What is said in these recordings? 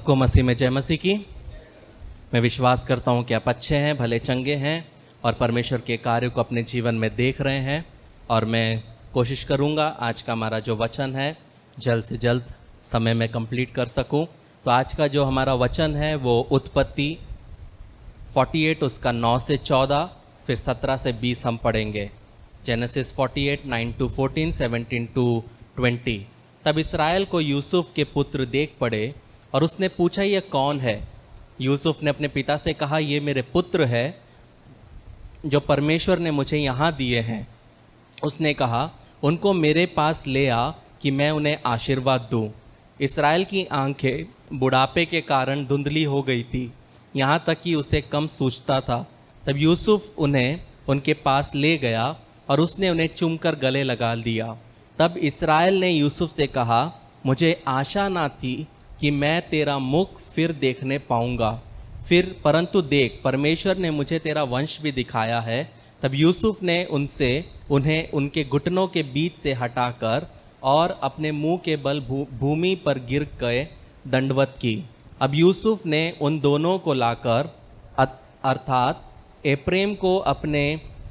सबको मसीह में जय मसीह की। मैं विश्वास करता हूँ कि आप अच्छे हैं, भले चंगे हैं और परमेश्वर के कार्य को अपने जीवन में देख रहे हैं। और मैं कोशिश करूँगा आज का हमारा जो वचन है जल्द से जल्द समय में कंप्लीट कर सकूँ। तो आज का जो हमारा वचन है वो उत्पत्ति 48 उसका 9 से 14 फिर 17 से 20 हम पढ़ेंगे। Genesis 48 9 to 14 17 to 20। तब इस्राएल को यूसुफ के पुत्र देख पड़े और उसने पूछा ये कौन है। यूसुफ ने अपने पिता से कहा ये मेरे पुत्र है जो परमेश्वर ने मुझे यहाँ दिए हैं। उसने कहा उनको मेरे पास ले आ कि मैं उन्हें आशीर्वाद दूँ। इस्राएल की आंखें बुढ़ापे के कारण धुंधली हो गई थी, यहाँ तक कि उसे कम सूझता था। तब यूसुफ उन्हें उनके पास ले गया और उसने उन्हें चूमकर गले लगा दिया। तब इस्राएल ने यूसुफ से कहा मुझे आशा ना थी कि मैं तेरा मुख फिर देखने पाऊंगा, परंतु देख परमेश्वर ने मुझे तेरा वंश भी दिखाया है। तब यूसुफ ने उन्हें उनके घुटनों के बीच से हटाकर और अपने मुंह के बल भूमि पर गिर गए दंडवत की। अब यूसुफ ने उन दोनों को लाकर अर्थात एप्रेम को अपने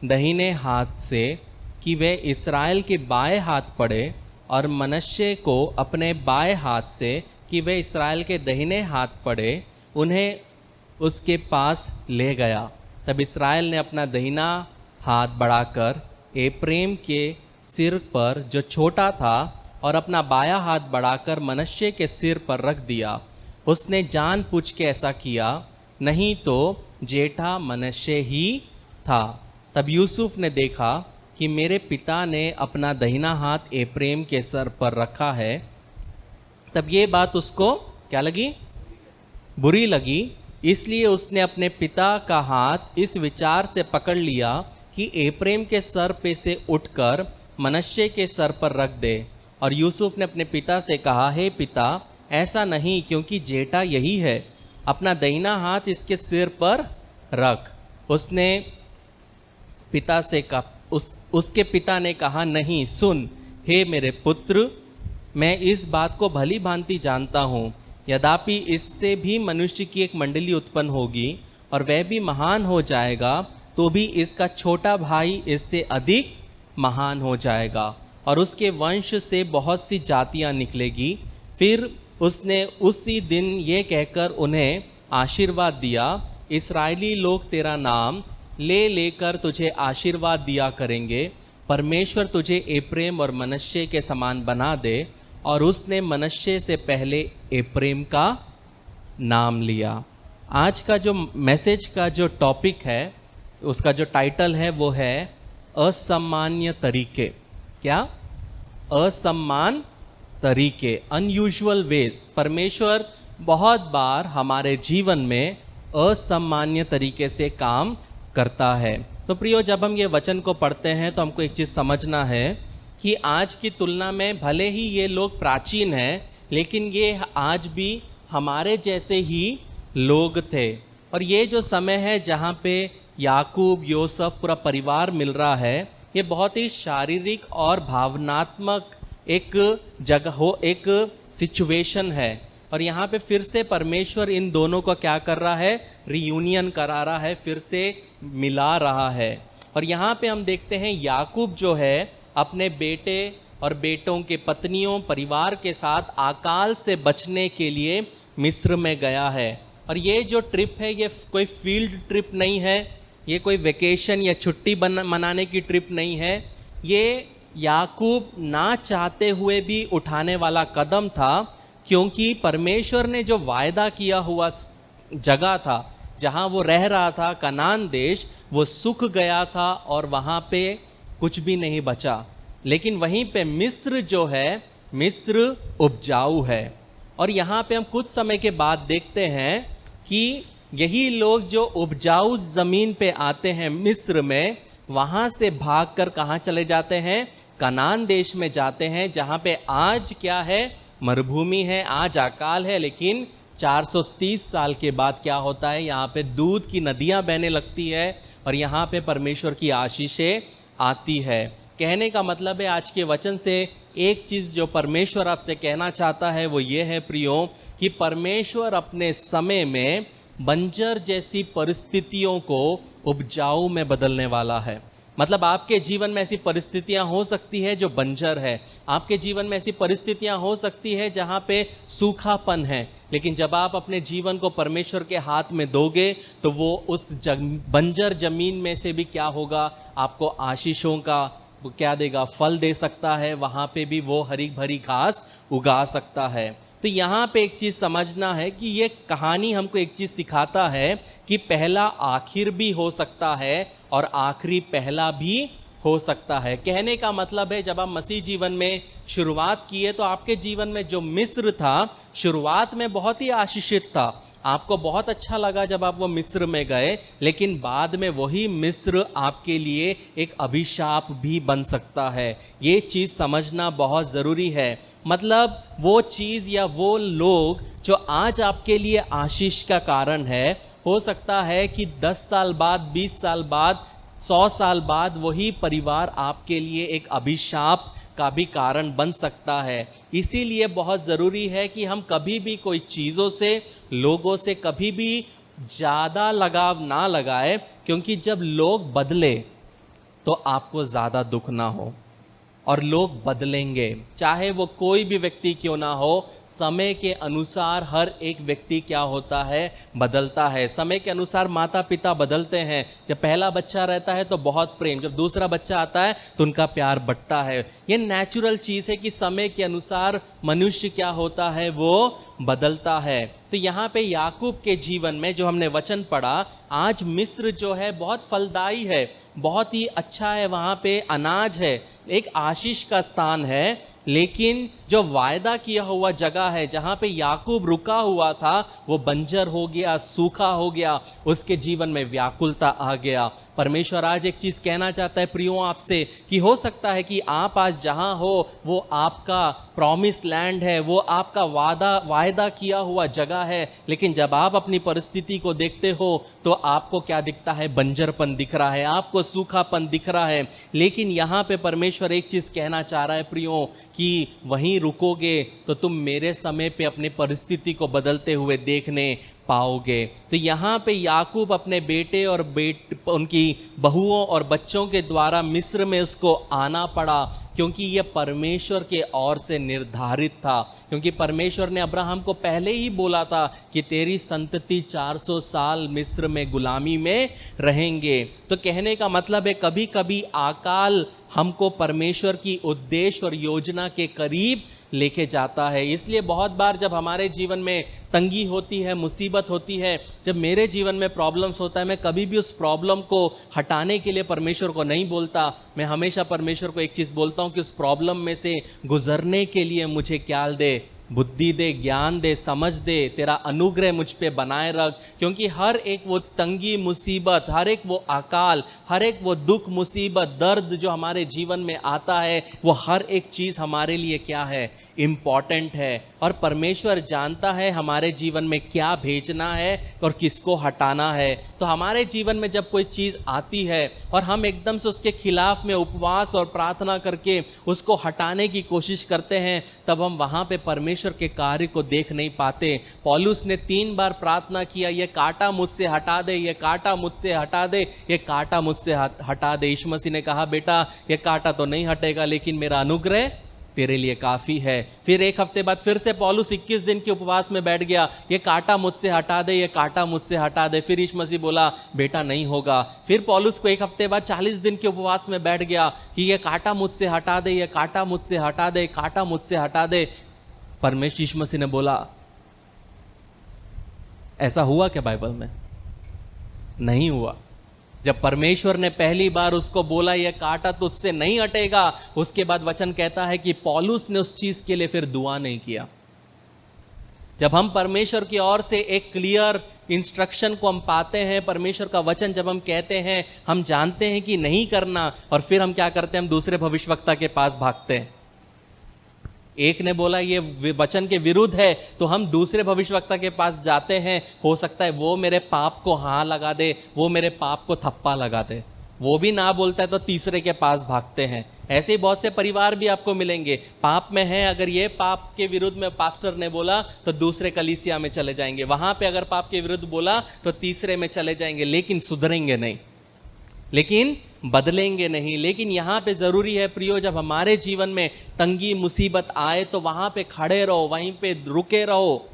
दाहिने हाथ से कि वे इस्राएल के बाएं हाथ पड़े और मनश्शे को अपने बाएं हाथ से कि वे इस्राएल के दाहिने हाथ पड़े, उन्हें उसके पास ले गया। तब इस्राएल ने अपना दाहिना हाथ बढ़ाकर एप्रेम के सिर पर जो छोटा था और अपना बायां हाथ बढ़ाकर मनश्शे के सिर पर रख दिया। उसने जानबूझ के ऐसा किया, नहीं तो जेठा मनश्शे ही था। तब यूसुफ ने देखा कि मेरे पिता ने अपना दाहिना हाथ एप्रेम के सर पर रखा है। तब ये बात उसको क्या लगी? बुरी लगी। इसलिए उसने अपने पिता का हाथ इस विचार से पकड़ लिया कि एप्रेम के सर पे से उठकर मनश्शे के सर पर रख दे। और यूसुफ ने अपने पिता से कहा, हे पिता, ऐसा नहीं, क्योंकि जेठा यही है, अपना दाहिना हाथ इसके सिर पर रख। उसके पिता ने कहा, नहीं, सुन हे मेरे पुत्र, मैं इस बात को भली भांति जानता हूँ, यद्यपि इससे भी मनुष्य की एक मंडली उत्पन्न होगी और वह भी महान हो जाएगा, तो भी इसका छोटा भाई इससे अधिक महान हो जाएगा और उसके वंश से बहुत सी जातियाँ निकलेगी। फिर उसने उसी दिन ये कहकर उन्हें आशीर्वाद दिया, इस्राएली लोग तेरा नाम ले लेकर तुझे आशीर्वाद दिया करेंगे। परमेश्वर तुझे एप्रेम और मनश्शे के समान बना दे। और उसने मनश्शे से पहले एप्रेम का नाम लिया। आज का जो मैसेज का जो टॉपिक है, उसका जो टाइटल है वो है असामान्य तरीके। क्या? असमान तरीके, अनयूजुअल वेज। परमेश्वर बहुत बार हमारे जीवन में असामान्य तरीके से काम करता है। तो प्रियो, जब हम ये वचन को पढ़ते हैं तो हमको एक चीज़ समझना है कि आज की तुलना में भले ही ये लोग प्राचीन हैं, लेकिन ये आज भी हमारे जैसे ही लोग थे। और ये जो समय है जहाँ पे याकूब, यूसुफ, पूरा परिवार मिल रहा है, ये बहुत ही शारीरिक और भावनात्मक एक सिचुएशन है। और यहाँ पे फिर से परमेश्वर इन दोनों को क्या कर रहा है? रियूनियन करा रहा है, फिर से मिला रहा है। और यहाँ पे हम देखते हैं याकूब जो है अपने बेटे और बेटों के पत्नियों, परिवार के साथ अकाल से बचने के लिए मिस्र में गया है। और ये जो ट्रिप है ये कोई फील्ड ट्रिप नहीं है, ये कोई वेकेशन या छुट्टी मनाने की ट्रिप नहीं है। ये याकूब ना चाहते हुए भी उठाने वाला कदम था, क्योंकि परमेश्वर ने जो वायदा किया हुआ जगह था जहाँ वो रह रहा था, कनान देश, वो सूख गया था और वहाँ पे कुछ भी नहीं बचा। लेकिन वहीं पे मिस्र जो है, मिस्र उपजाऊ है। और यहाँ पे हम कुछ समय के बाद देखते हैं कि यही लोग जो उपजाऊ ज़मीन पे आते हैं मिस्र में, वहाँ से भागकर कहाँ चले जाते हैं? कनान देश में जाते हैं, जहाँ पे आज क्या है? मरुभूमि है, आज अकाल है। लेकिन 430 साल के बाद क्या होता है? यहाँ पे दूध की नदियाँ बहने लगती है और यहाँ पे परमेश्वर की आशीषें आती है। कहने का मतलब है आज के वचन से एक चीज़ जो परमेश्वर आपसे कहना चाहता है वो ये है प्रियो, कि परमेश्वर अपने समय में बंजर जैसी परिस्थितियों को उपजाऊ में बदलने वाला है। मतलब आपके जीवन में ऐसी परिस्थितियां हो सकती है जो बंजर है, आपके जीवन में ऐसी परिस्थितियां हो सकती है जहां पे सूखापन है, लेकिन जब आप अपने जीवन को परमेश्वर के हाथ में दोगे तो वो उस बंजर जमीन में से भी क्या होगा, आपको आशीषों का वो क्या देगा, फल दे सकता है, वहाँ पे भी वो हरी भरी घास उगा सकता है। तो यहाँ पे एक चीज़ समझना है कि ये कहानी हमको एक चीज़ सिखाता है कि पहला आखिर भी हो सकता है और आखिरी पहला भी हो सकता है। कहने का मतलब है जब आप मसीह जीवन में शुरुआत किए तो आपके जीवन में जो मिस्र था शुरुआत में बहुत ही आशीषित था, आपको बहुत अच्छा लगा जब आप वो मिस्र में गए, लेकिन बाद में वही मिस्र आपके लिए एक अभिशाप भी बन सकता है। ये चीज़ समझना बहुत ज़रूरी है। मतलब वो चीज़ या वो लोग जो आज आपके लिए आशीष का कारण है, हो सकता है कि 10 साल बाद, 20 साल बाद, 100 साल बाद वही परिवार आपके लिए एक अभिशाप का भी कारण बन सकता है। इसीलिए बहुत ज़रूरी है कि हम कभी भी कोई चीज़ों से, लोगों से कभी भी ज़्यादा लगाव ना लगाए, क्योंकि जब लोग बदले तो आपको ज़्यादा दुख ना हो। और लोग बदलेंगे, चाहे वो कोई भी व्यक्ति क्यों ना हो, समय के अनुसार हर एक व्यक्ति क्या होता है, बदलता है। समय के अनुसार माता पिता बदलते हैं। जब पहला बच्चा रहता है तो बहुत प्रेम, जब दूसरा बच्चा आता है तो उनका प्यार बढ़ता है। ये नेचुरल चीज़ है कि समय के अनुसार मनुष्य क्या होता है, वो बदलता है। तो यहाँ पे याकूब के जीवन में जो हमने वचन पढ़ा, आज मिस्र जो है बहुत फलदायी है, बहुत ही अच्छा है, वहाँ पे अनाज है, एक आशीष का स्थान है, लेकिन जो वायदा किया हुआ जगह है जहाँ पे याकूब रुका हुआ था वो बंजर हो गया, सूखा हो गया, उसके जीवन में व्याकुलता आ गया। परमेश्वर आज एक चीज़ कहना चाहता है प्रियो आपसे, कि हो सकता है कि आप आज जहाँ हो वो आपका प्रॉमिस लैंड है, वो आपका वायदा किया हुआ जगह है, लेकिन जब आप अपनी परिस्थिति को देखते हो तो आपको क्या दिखता है, बंजरपन दिख रहा है, आपको सूखापन दिख रहा है। लेकिन यहाँ पे परमेश्वर एक चीज़ कहना चाह रहा है प्रियो, कि वहीं रुकोगे तो तुम मेरे समय पे अपनी परिस्थिति को बदलते हुए देखने पाओगे। तो यहाँ पे याकूब अपने बेटे और उनकी बहुओं और बच्चों के द्वारा मिस्र में उसको आना पड़ा, क्योंकि ये परमेश्वर के ओर से निर्धारित था। क्योंकि परमेश्वर ने अब्राहम को पहले ही बोला था कि तेरी संतति 400 साल मिस्र में गुलामी में रहेंगे। तो कहने का मतलब है कभी कभी अकाल हमको परमेश्वर की उद्देश्य और योजना के करीब लेके जाता है। इसलिए बहुत बार जब हमारे जीवन में तंगी होती है, मुसीबत होती है, जब मेरे जीवन में प्रॉब्लम्स होता है, मैं कभी भी उस प्रॉब्लम को हटाने के लिए परमेश्वर को नहीं बोलता। मैं हमेशा परमेश्वर को एक चीज़ बोलता हूँ कि उस प्रॉब्लम में से गुजरने के लिए मुझे क्या दे, बुद्धि दे, ज्ञान दे, समझ दे, तेरा अनुग्रह मुझ पे बनाए रख। क्योंकि हर एक वो तंगी मुसीबत, हर एक वो अकाल, हर एक वो दुख मुसीबत दर्द जो हमारे जीवन में आता है, वो हर एक चीज़ हमारे लिए क्या है, इम्पॉर्टेंट है। और परमेश्वर जानता है हमारे जीवन में क्या भेजना है और किसको हटाना है। तो हमारे जीवन में जब कोई चीज़ आती है और हम एकदम से उसके खिलाफ में उपवास और प्रार्थना करके उसको हटाने की कोशिश करते हैं, तब हम वहाँ पे परमेश्वर के कार्य को देख नहीं पाते। पौलुस ने 3 बार प्रार्थना किया, ये कांटा मुझसे हटा दे, ये कांटा मुझसे हटा दे, ये कांटा मुझसे हटा दे। यीशु मसीह ने कहा, बेटा ये कांटा तो नहीं हटेगा, लेकिन मेरा अनुग्रह तेरे लिए काफ़ी है। फिर 1 हफ्ते बाद फिर से पौलुस 21 दिन के उपवास में बैठ गया, ये कांटा मुझसे हटा दे, ये कांटा मुझसे हटा दे। फिर यीशु मसीह बोला, बेटा नहीं होगा। फिर पौलुस को 1 हफ्ते बाद 40 दिन के उपवास में बैठ गया कि ये कांटा मुझसे हटा दे, ये कांटा मुझसे हटा दे, कांटा मुझसे हटा दे। परमेश्वर यीशु मसीह ने बोला, ऐसा हुआ क्या बाइबल में? नहीं हुआ। जब परमेश्वर ने पहली बार उसको बोला यह कांटा तुझसे नहीं हटेगा, उसके बाद वचन कहता है कि पौलुस ने उस चीज के लिए फिर दुआ नहीं किया। जब हम परमेश्वर की ओर से एक क्लियर इंस्ट्रक्शन को हम पाते हैं, परमेश्वर का वचन जब हम कहते हैं, हम जानते हैं कि नहीं करना, और फिर हम क्या करते हैं, हम दूसरे भविष्यवक्ता के पास भागते हैं। एक ने बोला ये वचन के विरुद्ध है, तो हम दूसरे भविष्यवक्ता के पास जाते हैं। हो सकता है वो मेरे पाप को हाँ लगा दे, वो मेरे पाप को थप्पा लगा दे, वो भी ना बोलता है तो तीसरे के पास भागते हैं। ऐसे ही बहुत से परिवार भी आपको मिलेंगे, पाप में हैं, अगर ये पाप के विरुद्ध में पास्टर ने बोला तो दूसरे कलीसिया में चले जाएंगे, वहां पे अगर पाप के विरुद्ध बोला तो तीसरे में चले जाएंगे, लेकिन सुधरेंगे नहीं, लेकिन बदलेंगे नहीं। लेकिन यहाँ पे जरूरी है प्रियो, जब हमारे जीवन में तंगी मुसीबत आए तो वहां पे खड़े रहो, वहीं पे रुके रहो।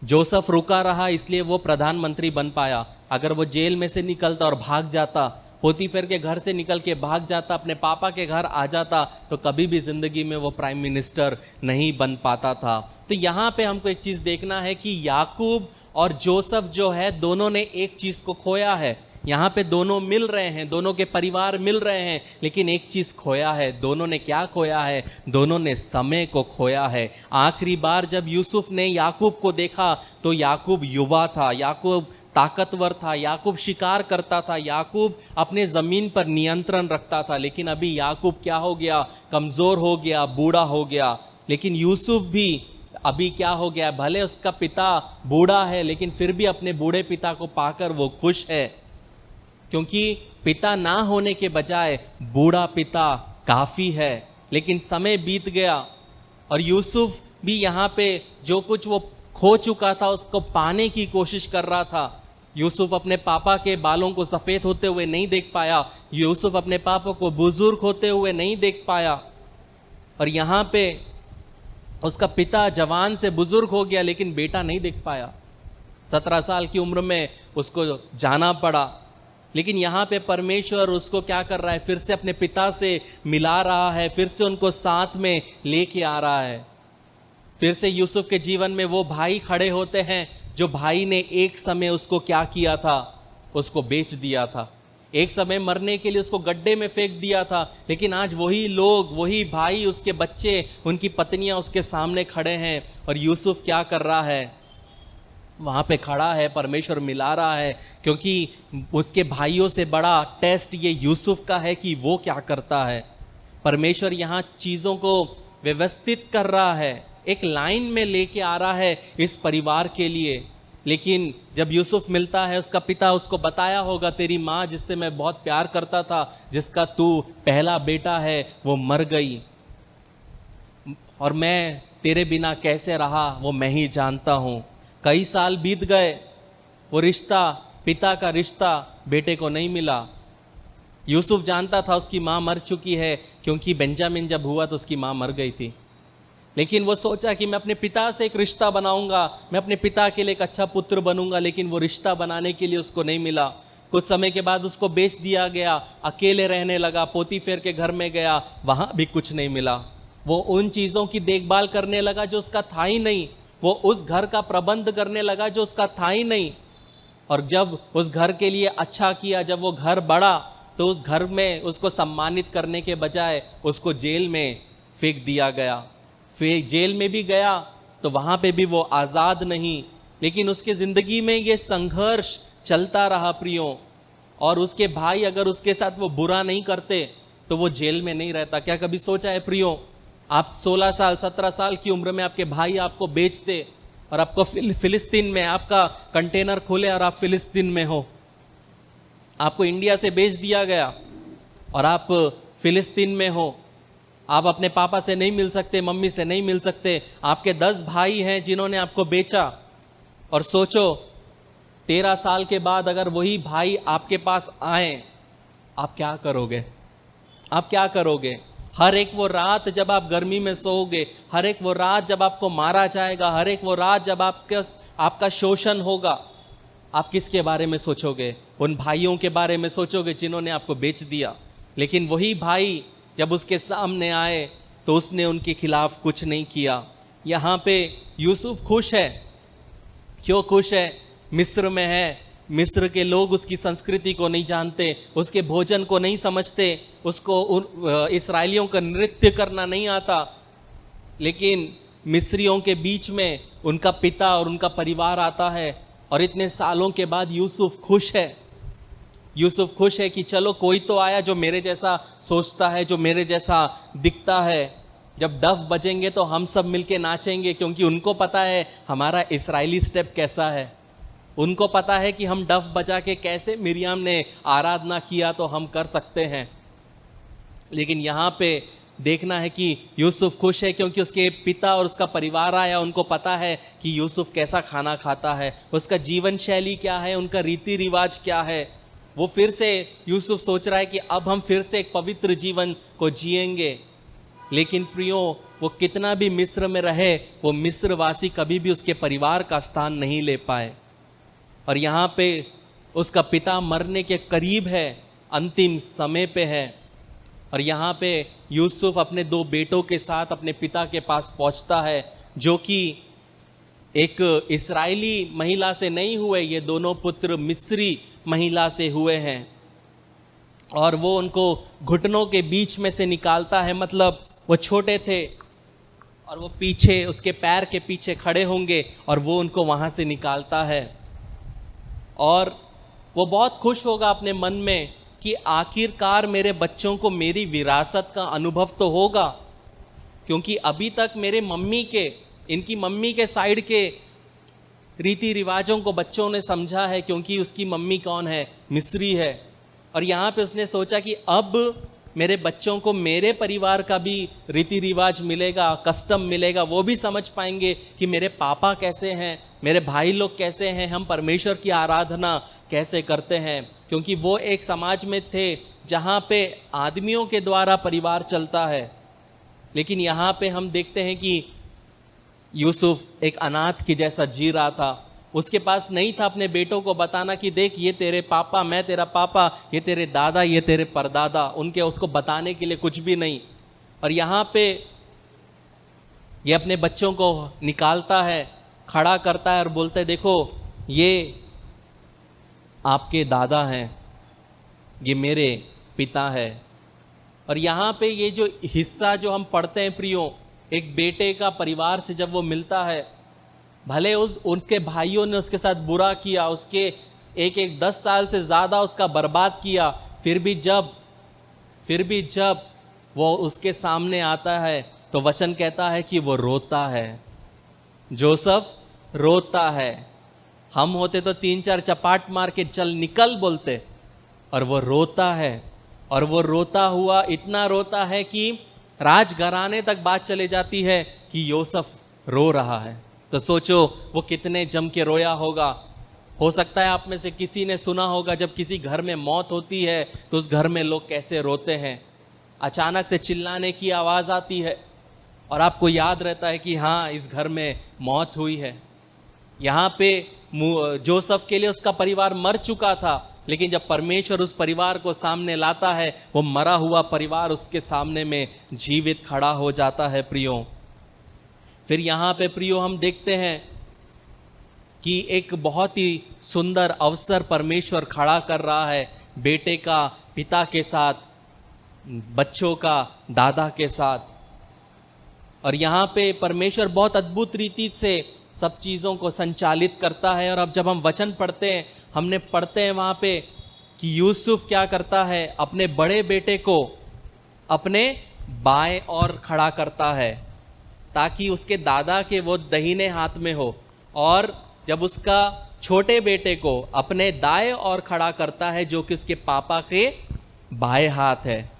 जोसेफ रुका रहा इसलिए वो प्रधानमंत्री बन पाया। अगर वो जेल में से निकलता और भाग जाता, पोतीफेर के घर से निकल के भाग जाता, अपने पापा के घर आ जाता, तो कभी भी जिंदगी में वो प्राइम मिनिस्टर नहीं बन पाता था। तो यहाँ पे हमको एक चीज देखना है कि याकूब और जोसेफ जो है दोनों ने एक चीज को खोया है। यहाँ पे दोनों मिल रहे हैं, दोनों के परिवार मिल रहे हैं, लेकिन एक चीज खोया है। दोनों ने क्या खोया है? दोनों ने समय को खोया है। आखिरी बार जब यूसुफ ने याकूब को देखा तो याकूब युवा था, याकूब ताकतवर था, याकूब शिकार करता था, याकूब अपने जमीन पर नियंत्रण रखता था। लेकिन अभी याकूब क्या हो गया? कमजोर हो गया, बूढ़ा हो गया। लेकिन यूसुफ भी अभी क्या हो गया? भले उसका पिता बूढ़ा है, लेकिन फिर भी अपने बूढ़े पिता को पाकर वो खुश है, क्योंकि पिता ना होने के बजाय बूढ़ा पिता काफी है। लेकिन समय बीत गया और यूसुफ भी यहाँ पे जो कुछ वो खो चुका था उसको पाने की कोशिश कर रहा था। यूसुफ अपने पापा के बालों को सफेद होते हुए नहीं देख पाया, यूसुफ अपने पापा को बुजुर्ग होते हुए नहीं देख पाया, और यहाँ पे उसका पिता जवान से बुजुर्ग हो गया लेकिन बेटा नहीं देख पाया। 17 साल की उम्र में उसको जाना पड़ा। लेकिन यहाँ पे परमेश्वर उसको क्या कर रहा है? फिर से अपने पिता से मिला रहा है, फिर से उनको साथ में लेके आ रहा है। फिर से यूसुफ के जीवन में वो भाई खड़े होते हैं जो भाई ने एक समय उसको क्या किया था? उसको बेच दिया था, एक समय मरने के लिए उसको गड्ढे में फेंक दिया था। लेकिन आज वही लोग, वही भाई, उसके बच्चे, उनकी पत्नियां उसके सामने खड़े हैं, और यूसुफ क्या कर रहा है? वहाँ पे खड़ा है, परमेश्वर मिला रहा है, क्योंकि उसके भाइयों से बड़ा टेस्ट ये यूसुफ का है कि वो क्या करता है। परमेश्वर यहाँ चीज़ों को व्यवस्थित कर रहा है, एक लाइन में लेके आ रहा है इस परिवार के लिए। लेकिन जब यूसुफ मिलता है, उसका पिता उसको बताया होगा, तेरी माँ जिससे मैं बहुत प्यार करता था, जिसका तू पहला बेटा है, वो मर गई, और मैं तेरे बिना कैसे रहा वो मैं ही जानता हूँ। कई साल बीत गए, वो रिश्ता, पिता का रिश्ता बेटे को नहीं मिला। यूसुफ जानता था उसकी माँ मर चुकी है, क्योंकि बेंजामिन जब हुआ तो उसकी माँ मर गई थी। लेकिन वो सोचा कि मैं अपने पिता से एक रिश्ता बनाऊंगा, मैं अपने पिता के लिए एक अच्छा पुत्र बनूंगा, लेकिन वो रिश्ता बनाने के लिए उसको नहीं मिला। कुछ समय के बाद उसको बेच दिया गया, अकेले रहने लगा, पोतीफेर के घर में गया, वहाँ भी कुछ नहीं मिला। वो उन चीज़ों की देखभाल करने लगा जो उसका था ही नहीं, वो उस घर का प्रबंध करने लगा जो उसका था ही नहीं। और जब उस घर के लिए अच्छा किया, जब वो घर बढ़ा, तो उस घर में उसको सम्मानित करने के बजाय उसको जेल में फेंक दिया गया। फिर जेल में भी गया तो वहाँ पे भी वो आज़ाद नहीं, लेकिन उसके ज़िंदगी में ये संघर्ष चलता रहा प्रियो। और उसके भाई अगर उसके साथ वो बुरा नहीं करते तो वो जेल में नहीं रहता। क्या कभी सोचा है प्रियो, आप 16 साल 17 साल की उम्र में आपके भाई आपको बेचते और आपको फिलिस्तीन में आपका कंटेनर खोले और आप फिलिस्तीन में हो, आपको इंडिया से बेच दिया गया और आप फिलिस्तीन में हो, आप अपने पापा से नहीं मिल सकते, मम्मी से नहीं मिल सकते, आपके 10 भाई हैं जिन्होंने आपको बेचा। और सोचो 13 साल के बाद अगर वही भाई आपके पास आए, आप क्या करोगे? आप क्या करोगे? हर एक वो रात जब आप गर्मी में सोओगे, हर एक वो रात जब आपको मारा जाएगा, हर एक वो रात जब आपका शोषण होगा, आप किसके बारे में सोचोगे? उन भाइयों के बारे में सोचोगे जिन्होंने आपको बेच दिया। लेकिन वही भाई जब उसके सामने आए तो उसने उनके खिलाफ कुछ नहीं किया। यहाँ पे यूसुफ खुश है। क्यों खुश है? मिस्र में है, मिस्र के लोग उसकी संस्कृति को नहीं जानते, उसके भोजन को नहीं समझते, उसको इस्राएलियों का नृत्य करना नहीं आता। लेकिन मिस्रियों के बीच में उनका पिता और उनका परिवार आता है, और इतने सालों के बाद यूसुफ खुश है। यूसुफ खुश है कि चलो कोई तो आया जो मेरे जैसा सोचता है, जो मेरे जैसा दिखता है। जब डफ बजेंगे तो हम सब मिलके नाचेंगे, क्योंकि उनको पता है हमारा इस्राएली स्टेप कैसा है। उनको पता है कि हम डफ बजा के कैसे मिरियम ने आराधना किया तो हम कर सकते हैं। लेकिन यहाँ पे देखना है कि यूसुफ खुश है क्योंकि उसके पिता और उसका परिवार आया, उनको पता है कि यूसुफ कैसा खाना खाता है, उसका जीवन शैली क्या है, उनका रीति रिवाज क्या है। वो फिर से यूसुफ सोच रहा है कि अब हम फिर से एक पवित्र जीवन को जिएंगे। लेकिन प्रियो, वो कितना भी मिस्र में रहे, वो मिस्रवासी कभी भी उसके परिवार का स्थान नहीं ले पाए। और यहाँ पे उसका पिता मरने के करीब है, अंतिम समय पे है। और यहाँ पे यूसुफ अपने 2 बेटों के साथ अपने पिता के पास पहुँचता है, जो कि एक इस्राएली महिला से नहीं हुए, ये दोनों पुत्र मिस्री महिला से हुए हैं। और वो उनको घुटनों के बीच में से निकालता है, मतलब वो छोटे थे और वो पीछे उसके पैर के पीछे खड़े होंगे और वो उनको वहाँ से निकालता है। और वो बहुत खुश होगा अपने मन में कि आखिरकार मेरे बच्चों को मेरी विरासत का अनुभव तो होगा, क्योंकि अभी तक मेरे इनकी मम्मी के साइड के रीति रिवाजों को बच्चों ने समझा है, क्योंकि उसकी मम्मी कौन है, मिस्री है। और यहाँ पे उसने सोचा कि अब मेरे बच्चों को मेरे परिवार का भी रीति रिवाज मिलेगा, कस्टम मिलेगा, वो भी समझ पाएंगे कि मेरे पापा कैसे हैं, मेरे भाई लोग कैसे हैं, हम परमेश्वर की आराधना कैसे करते हैं। क्योंकि वो एक समाज में थे जहाँ पे आदमियों के द्वारा परिवार चलता है। लेकिन यहाँ पे हम देखते हैं कि यूसुफ एक अनाथ की जैसा जी रहा था। उसके पास नहीं था अपने बेटों को बताना कि देख ये तेरे पापा, मैं तेरा पापा, ये तेरे दादा, ये तेरे परदादा, उनके उसको बताने के लिए कुछ भी नहीं। और यहाँ पे ये अपने बच्चों को निकालता है, खड़ा करता है और बोलता है देखो ये आपके दादा हैं, ये मेरे पिता है। और यहाँ पे ये जो हिस्सा जो हम पढ़ते हैं प्रियो, एक बेटे का परिवार से जब वो मिलता है, भले उसके भाइयों ने उसके साथ बुरा किया, उसके एक 10 साल से ज़्यादा उसका बर्बाद किया, फिर भी जब वो उसके सामने आता है तो वचन कहता है कि वो रोता है। जोसेफ रोता है। हम होते तो 3-4 चपाट मार के चल निकल बोलते, और वो रोता है। और वो रोता हुआ इतना रोता है कि राजघराने तक बात चले जाती है कि यूसुफ रो रहा है। तो सोचो वो कितने जम के रोया होगा। हो सकता है आप में से किसी ने सुना होगा जब किसी घर में मौत होती है तो उस घर में लोग कैसे रोते हैं। अचानक से चिल्लाने की आवाज़ आती है और आपको याद रहता है कि हाँ इस घर में मौत हुई है। यहाँ पे जोसेफ के लिए उसका परिवार मर चुका था, लेकिन जब परमेश्वर उस परिवार को सामने लाता है, वो मरा हुआ परिवार उसके सामने में जीवित खड़ा हो जाता है प्रियो। फिर यहाँ पे प्रियो हम देखते हैं कि एक बहुत ही सुंदर अवसर परमेश्वर खड़ा कर रहा है, बेटे का पिता के साथ, बच्चों का दादा के साथ। और यहाँ पे परमेश्वर बहुत अद्भुत रीति से सब चीज़ों को संचालित करता है। और अब जब हम वचन पढ़ते हैं, पढ़ते हैं वहाँ पे कि यूसुफ क्या करता है, अपने बड़े बेटे को अपने बाएं ओर खड़ा करता है ताकि उसके दादा के वो दाहिने हाथ में हो, और जब उसका छोटे बेटे को अपने दाएं ओर खड़ा करता है जो कि उसके पापा के बाएं हाथ है।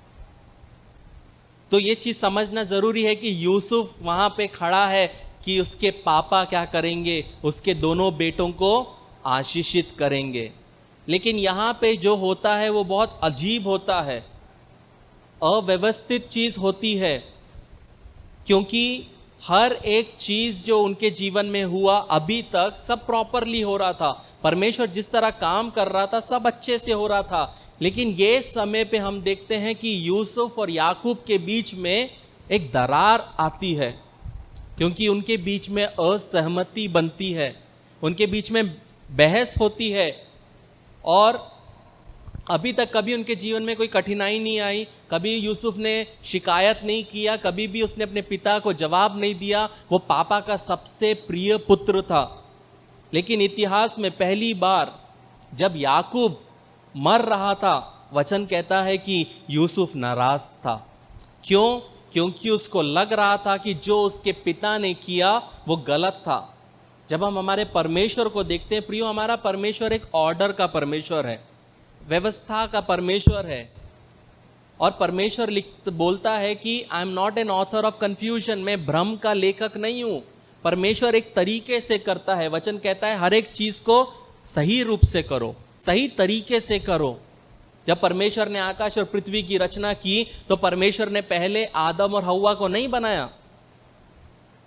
तो ये चीज़ समझना ज़रूरी है कि यूसुफ वहाँ पे खड़ा है कि उसके पापा क्या करेंगे, उसके दोनों बेटों को आशीषित करेंगे। लेकिन यहाँ पे जो होता है वो बहुत अजीब होता है, अव्यवस्थित चीज़ होती है, क्योंकि हर एक चीज़ जो उनके जीवन में हुआ अभी तक सब प्रॉपरली हो रहा था। परमेश्वर जिस तरह काम कर रहा था सब अच्छे से हो रहा था। लेकिन ये समय पे हम देखते हैं कि यूसुफ और याकूब के बीच में एक दरार आती है, क्योंकि उनके बीच में असहमति बनती है, उनके बीच में बहस होती है। और अभी तक कभी उनके जीवन में कोई कठिनाई नहीं आई, कभी यूसुफ ने शिकायत नहीं किया, कभी भी उसने अपने पिता को जवाब नहीं दिया। वो पापा का सबसे प्रिय पुत्र था। लेकिन इतिहास में पहली बार जब याकूब मर रहा था, वचन कहता है कि यूसुफ नाराज था। क्यों? क्योंकि उसको लग रहा था कि जो उसके पिता ने किया वो गलत था। जब हम हमारे परमेश्वर को देखते हैं प्रियो, हमारा परमेश्वर एक ऑर्डर का परमेश्वर है, व्यवस्था का परमेश्वर है। और परमेश्वर बोलता है कि I am not an author of confusion, मैं भ्रम का लेखक नहीं हूं। परमेश्वर एक तरीके से करता है। वचन कहता है हर एक चीज को सही रूप से करो, सही तरीके से करो। जब परमेश्वर ने आकाश और पृथ्वी की रचना की तो परमेश्वर ने पहले आदम और हव्वा को नहीं बनाया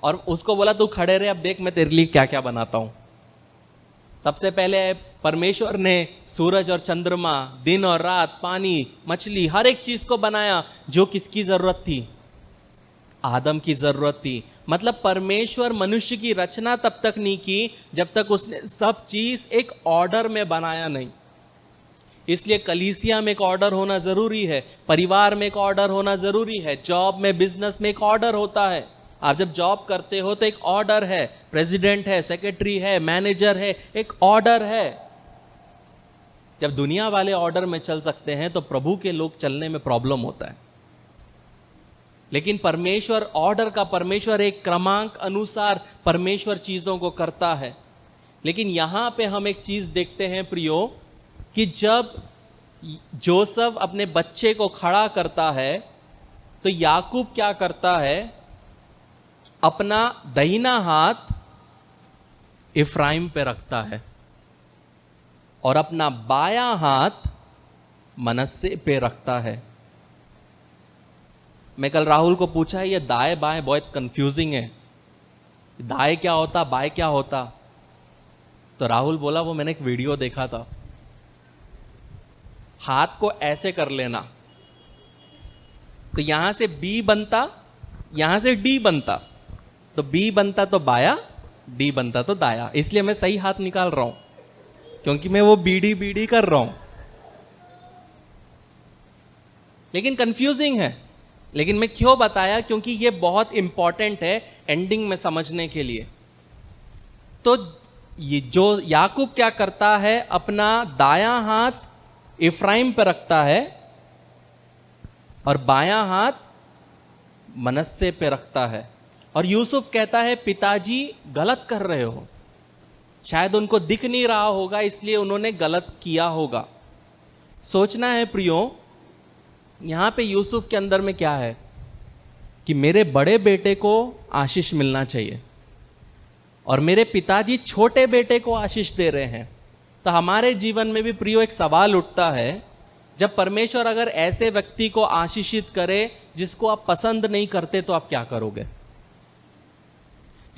और उसको बोला तू खड़े रहे, अब देख मैं तेरे लिए क्या क्या बनाता हूं। सबसे पहले परमेश्वर ने सूरज और चंद्रमा, दिन और रात, पानी, मछली, हर एक चीज को बनाया जो किसकी जरूरत थी? आदम की जरूरत थी। मतलब परमेश्वर मनुष्य की रचना तब तक नहीं की जब तक उसने सब चीज एक ऑर्डर में बनाया नहीं। इसलिए कलीसिया में एक ऑर्डर होना जरूरी है, परिवार में एक ऑर्डर होना जरूरी है, जॉब में, बिजनेस में एक ऑर्डर होता है। आप जब जॉब करते हो तो एक ऑर्डर है, प्रेसिडेंट है, सेक्रेटरी है, मैनेजर है, एक ऑर्डर है। जब दुनिया वाले ऑर्डर में चल सकते हैं तो प्रभु के लोग चलने में प्रॉब्लम होता है। लेकिन परमेश्वर ऑर्डर का परमेश्वर, एक क्रमांक अनुसार परमेश्वर चीजों को करता है। लेकिन यहां पे हम एक चीज देखते हैं प्रियो कि जब जोसेफ अपने बच्चे को खड़ा करता है तो याकूब क्या करता है? अपना दाहिना हाथ इफ्राइम पे रखता है और अपना बायां हाथ मनस्से पे रखता है। मैं कल राहुल को पूछा है ये दाएं बाएं बहुत कंफ्यूजिंग है, दाएं क्या होता, बाएं क्या होता? तो राहुल बोला वो मैंने एक वीडियो देखा था, हाथ को ऐसे कर लेना तो यहां से बी बनता, यहां से डी बनता, तो बी बनता तो बाया, डी बनता तो दाया। इसलिए मैं सही हाथ निकाल रहा हूं क्योंकि मैं वो बीडी बीडी कर रहा हूं। लेकिन कंफ्यूजिंग है। लेकिन मैं क्यों बताया? क्योंकि ये बहुत इंपॉर्टेंट है एंडिंग में समझने के लिए। तो ये जो याकूब क्या करता है, अपना दायां हाथ इफ्राइम पर रखता है और बायां हाथ मनस्से पे रखता है। और यूसुफ कहता है पिताजी गलत कर रहे हो। शायद उनको दिख नहीं रहा होगा इसलिए उन्होंने गलत किया होगा। सोचना है प्रियो, यहां पे यूसुफ के अंदर में क्या है कि मेरे बड़े बेटे को आशीष मिलना चाहिए और मेरे पिताजी छोटे बेटे को आशीष दे रहे हैं। तो हमारे जीवन में भी प्रियो एक सवाल उठता है, जब परमेश्वर अगर ऐसे व्यक्ति को आशीषित करे जिसको आप पसंद नहीं करते तो आप क्या करोगे?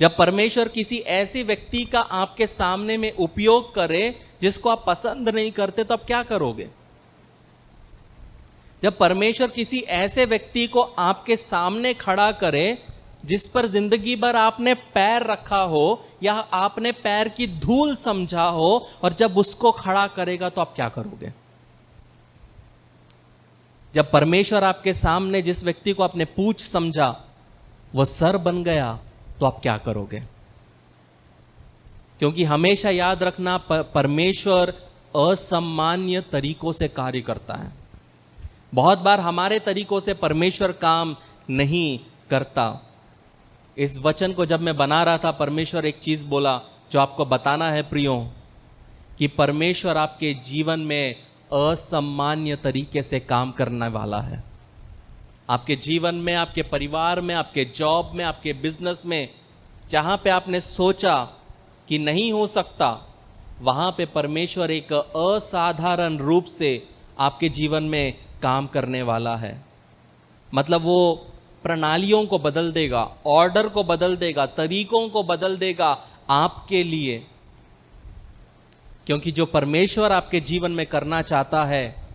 जब परमेश्वर किसी ऐसे व्यक्ति का आपके सामने में उपयोग करे जिसको आप पसंद नहीं करते तो आप क्या करोगे? जब परमेश्वर किसी ऐसे व्यक्ति को आपके सामने खड़ा करे जिस पर जिंदगी भर आपने पैर रखा हो या आपने पैर की धूल समझा हो, और जब उसको खड़ा करेगा तो आप क्या करोगे? जब परमेश्वर आपके सामने जिस व्यक्ति को आपने पूंछ समझा वो सर बन गया तो आप क्या करोगे? क्योंकि हमेशा याद रखना, परमेश्वर असामान्य तरीकों से कार्य करता है। बहुत बार हमारे तरीकों से परमेश्वर काम नहीं करता। इस वचन को जब मैं बना रहा था, परमेश्वर एक चीज बोला जो आपको बताना है प्रियो, कि परमेश्वर आपके जीवन में असामान्य तरीके से काम करने वाला है। आपके जीवन में, आपके परिवार में, आपके जॉब में, आपके बिजनेस में, जहां पे आपने सोचा कि नहीं हो सकता, वहां पे परमेश्वर एक असाधारण रूप से आपके जीवन में काम करने वाला है। मतलब वो प्रणालियों को बदल देगा, ऑर्डर को बदल देगा, तरीकों को बदल देगा आपके लिए। क्योंकि जो परमेश्वर आपके जीवन में करना चाहता है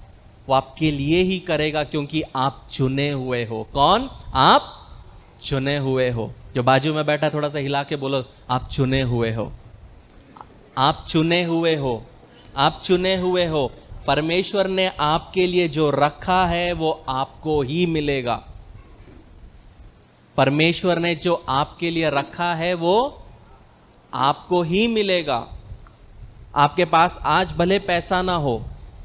वो आपके लिए ही करेगा, क्योंकि आप चुने हुए हो। कौन? आप चुने हुए हो। जो बाजू में बैठा थोड़ा सा हिला के बोलो, आप चुने हुए हो, आप चुने हुए हो, आप चुने हुए हो। परमेश्वर ने आपके लिए जो रखा है वो आपको ही मिलेगा। परमेश्वर ने जो आपके लिए रखा है वो आपको ही मिलेगा। आपके पास आज भले पैसा ना हो,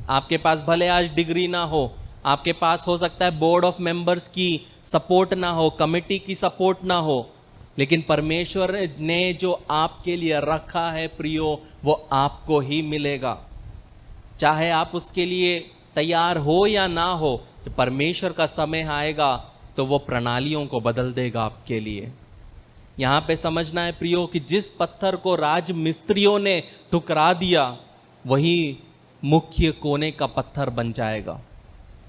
आपके पास भले आज डिग्री ना हो, आपके पास हो सकता है बोर्ड ऑफ मेंबर्स की सपोर्ट ना हो, कमेटी की सपोर्ट ना हो, लेकिन परमेश्वर ने जो आपके लिए रखा है प्रियो, वो आपको ही मिलेगा। चाहे आप उसके लिए तैयार हो या ना हो, जब परमेश्वर का समय आएगा तो वो प्रणालियों को बदल देगा आपके लिए। यहाँ पे समझना है प्रियो कि जिस पत्थर को राज मिस्त्रियों ने ठुकरा दिया, वही मुख्य कोने का पत्थर बन जाएगा।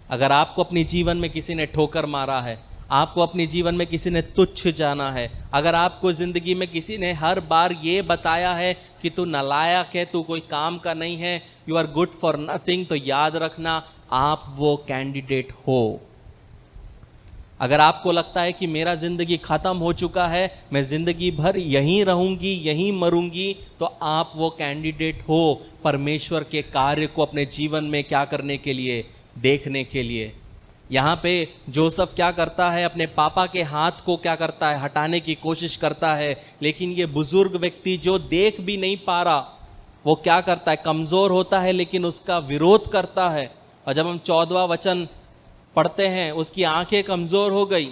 अगर आपको अपने जीवन में किसी ने ठोकर मारा है, आपको अपने जीवन में किसी ने तुच्छ जाना है, अगर आपको ज़िंदगी में किसी ने हर बार ये बताया है कि तू नालायक है, तू कोई काम का नहीं है, you are good for nothing, तो याद रखना आप वो कैंडिडेट हो। अगर आपको लगता है कि मेरा ज़िंदगी ख़त्म हो चुका है, मैं ज़िंदगी भर यहीं रहूँगी, यहीं मरूँगी, तो आप वो कैंडिडेट हो परमेश्वर के कार्य को अपने जीवन में क्या करने के लिए, देखने के लिए। यहाँ पे जोसेफ क्या करता है, अपने पापा के हाथ को क्या करता है, हटाने की कोशिश करता है, लेकिन ये बुजुर्ग व्यक्ति जो देख भी नहीं पा रहा, वो क्या करता है, कमज़ोर होता है लेकिन उसका विरोध करता है। और जब हम 14वां वचन पढ़ते हैं, उसकी आंखें कमज़ोर हो गई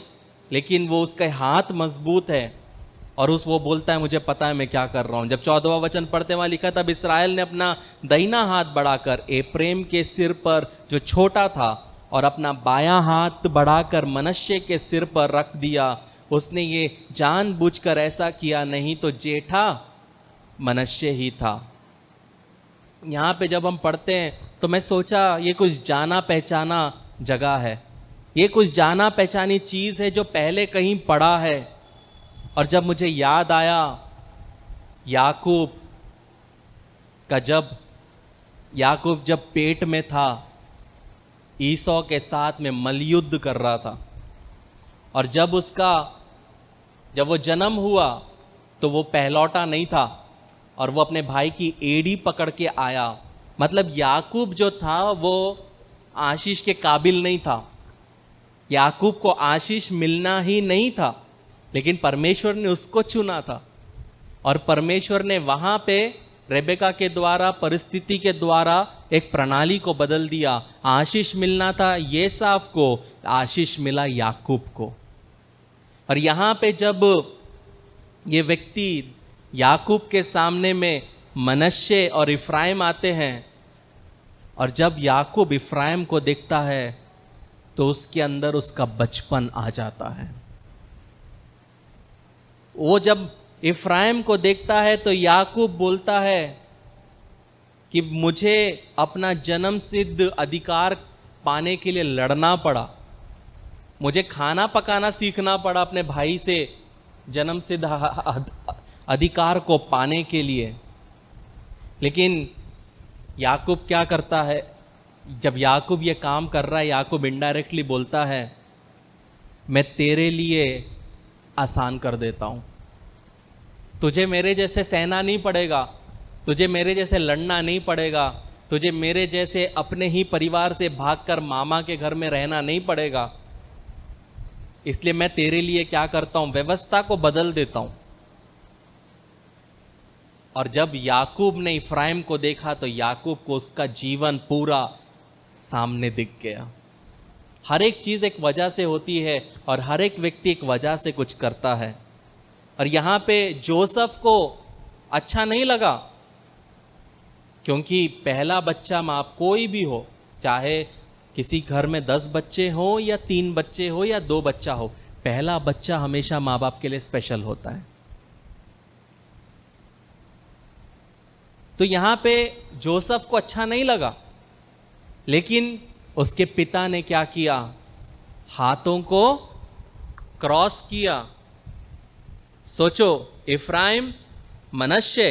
लेकिन वो उसके हाथ मजबूत है, और वो बोलता है मुझे पता है मैं क्या कर रहा हूँ। जब 14वां वचन पढ़ते वहाँ लिखा, तब इस्राएल ने अपना दाहिना हाथ बढ़ाकर एप्रेम के सिर पर जो छोटा था, और अपना बायां हाथ बढ़ाकर मनश्शे के सिर पर रख दिया। उसने ये जानबूझकर ऐसा किया, नहीं तो जेठा मनश्शे ही था। यहाँ पे जब हम पढ़ते हैं तो मैं सोचा ये कुछ जाना पहचाना जगह है, ये कुछ जाना पहचानी चीज़ है जो पहले कहीं पढ़ा है। और जब मुझे याद आया याकूब का, जब याकूब जब पेट में था, ईसौ के साथ में मलयुद्ध कर रहा था, और जब वो जन्म हुआ तो वो पहलौटा नहीं था, और वो अपने भाई की एड़ी पकड़ के आया। मतलब याकूब जो था वो आशीष के काबिल नहीं था, याकूब को आशीष मिलना ही नहीं था, लेकिन परमेश्वर ने उसको चुना था। और परमेश्वर ने वहाँ पे रेबेका के द्वारा, परिस्थिति के द्वारा एक प्रणाली को बदल दिया। आशीष मिलना था येसाफ को, आशीष मिला याकूब को। और यहाँ पे जब ये व्यक्ति याकूब के सामने में मनश्शे और इफ्राइम आते हैं, और जब याकूब इफ्राइम को देखता है तो उसके अंदर उसका बचपन आ जाता है। वो जब इफ्राइम को देखता है तो याकूब बोलता है कि मुझे अपना जन्म सिद्ध अधिकार पाने के लिए लड़ना पड़ा, मुझे खाना पकाना सीखना पड़ा अपने भाई से जन्म सिद्ध अधिकार को पाने के लिए। लेकिन याकूब क्या करता है, जब याकूब ये काम कर रहा है, याकूब इनडायरेक्टली बोलता है मैं तेरे लिए आसान कर देता हूँ, तुझे मेरे जैसे सहना नहीं पड़ेगा, तुझे मेरे जैसे लड़ना नहीं पड़ेगा, तुझे मेरे जैसे अपने ही परिवार से भागकर मामा के घर में रहना नहीं पड़ेगा, इसलिए मैं तेरे लिए क्या करता हूँ, व्यवस्था को बदल देता हूँ। और जब याकूब ने इफ्राइम को देखा तो याकूब को उसका जीवन पूरा सामने दिख गया। हर एक चीज़ एक वजह से होती है, और हर एक व्यक्ति एक वजह से कुछ करता है। और यहाँ पे जोसेफ को अच्छा नहीं लगा, क्योंकि पहला बच्चा माँ कोई भी हो, चाहे किसी घर में 10 बच्चे हो या 3 बच्चे हो या 2 बच्चा हो, पहला बच्चा हमेशा माँ बाप के लिए स्पेशल होता है। तो यहाँ पे जोसेफ को अच्छा नहीं लगा, लेकिन उसके पिता ने क्या किया, हाथों को क्रॉस किया। सोचो, इफ्राइम, मनश्शे,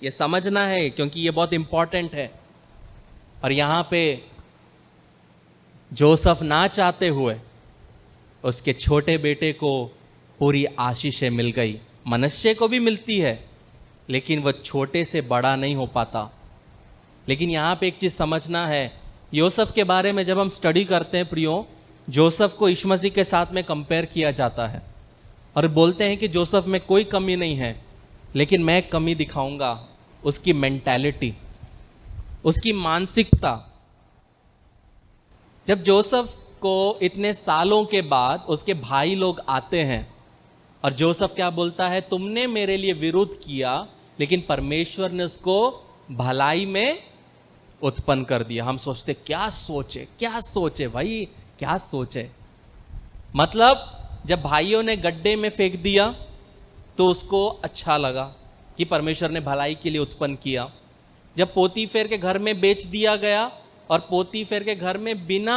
ये समझना है क्योंकि ये बहुत इंपॉर्टेंट है। और यहाँ पे जोसेफ ना चाहते हुए उसके छोटे बेटे को पूरी आशीषें मिल गई। मनश्शे को भी मिलती है, लेकिन वह छोटे से बड़ा नहीं हो पाता। लेकिन यहाँ पे एक चीज़ समझना है, योसेफ के बारे में जब हम स्टडी करते हैं प्रियो, जोसेफ को यीशु मसीह के साथ में कंपेयर किया जाता है, और बोलते हैं कि जोसेफ में कोई कमी नहीं है, लेकिन मैं कमी दिखाऊंगा, उसकी मेंटालिटी, उसकी मानसिकता। जब जोसेफ को इतने सालों के बाद उसके भाई लोग आते हैं और जोसेफ क्या बोलता है, तुमने मेरे लिए विरोध किया लेकिन परमेश्वर ने उसको भलाई में उत्पन्न कर दिया। हम सोचते क्या सोचे भाई, क्या सोचे। मतलब जब भाइयों ने गड्ढे में फेंक दिया तो उसको अच्छा लगा कि परमेश्वर ने भलाई के लिए उत्पन्न किया। जब पोतीफेर के घर में बेच दिया गया और पोतीफेर के घर में बिना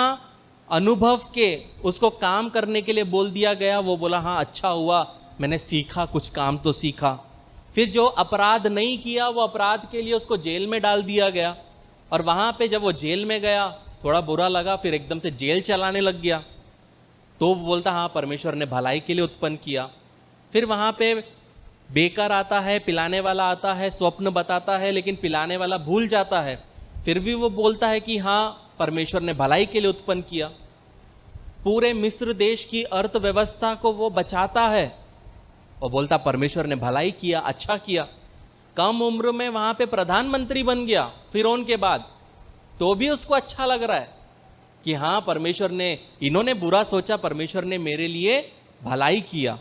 अनुभव के उसको काम करने के लिए बोल दिया गया, वो बोला हाँ अच्छा हुआ, मैंने सीखा, कुछ काम तो सीखा। फिर जो अपराध नहीं किया वो अपराध के लिए उसको जेल में डाल दिया गया, और वहां पे जब वो जेल में गया थोड़ा बुरा लगा, फिर एकदम से जेल चलाने लग गया, तो वो बोलता हाँ परमेश्वर ने भलाई के लिए उत्पन्न किया। फिर वहां पे बेकर आता है, पिलाने वाला आता है, स्वप्न बताता है, लेकिन पिलाने वाला भूल जाता है, फिर भी वो बोलता है कि हाँ परमेश्वर ने भलाई के लिए उत्पन्न किया। पूरे मिस्र देश की अर्थव्यवस्था को वो बचाता है और बोलता परमेश्वर ने भलाई किया, अच्छा किया। कम उम्र में वहां पे प्रधानमंत्री बन गया फिरौन के बाद, तो भी उसको अच्छा लग रहा है कि हाँ परमेश्वर ने, इन्होंने बुरा सोचा, परमेश्वर ने मेरे लिए भलाई किया।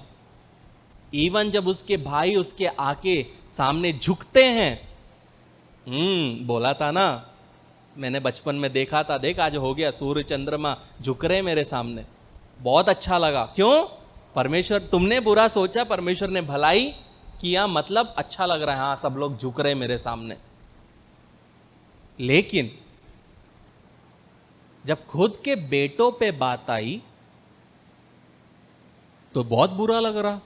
इवन जब उसके भाई उसके आके सामने झुकते हैं, बोला था ना, मैंने बचपन में देखा था, देख आज हो गया, सूर्य चंद्रमा झुक रहे मेरे सामने, बहुत अच्छा लगा। क्यों? परमेश्वर, तुमने बुरा सोचा, परमेश्वर ने भलाई किया, मतलब अच्छा लग रहा है, हाँ सब लोग झुक रहे मेरे सामने। लेकिन जब खुद के बेटों पे बात आई तो बहुत बुरा लग रहा।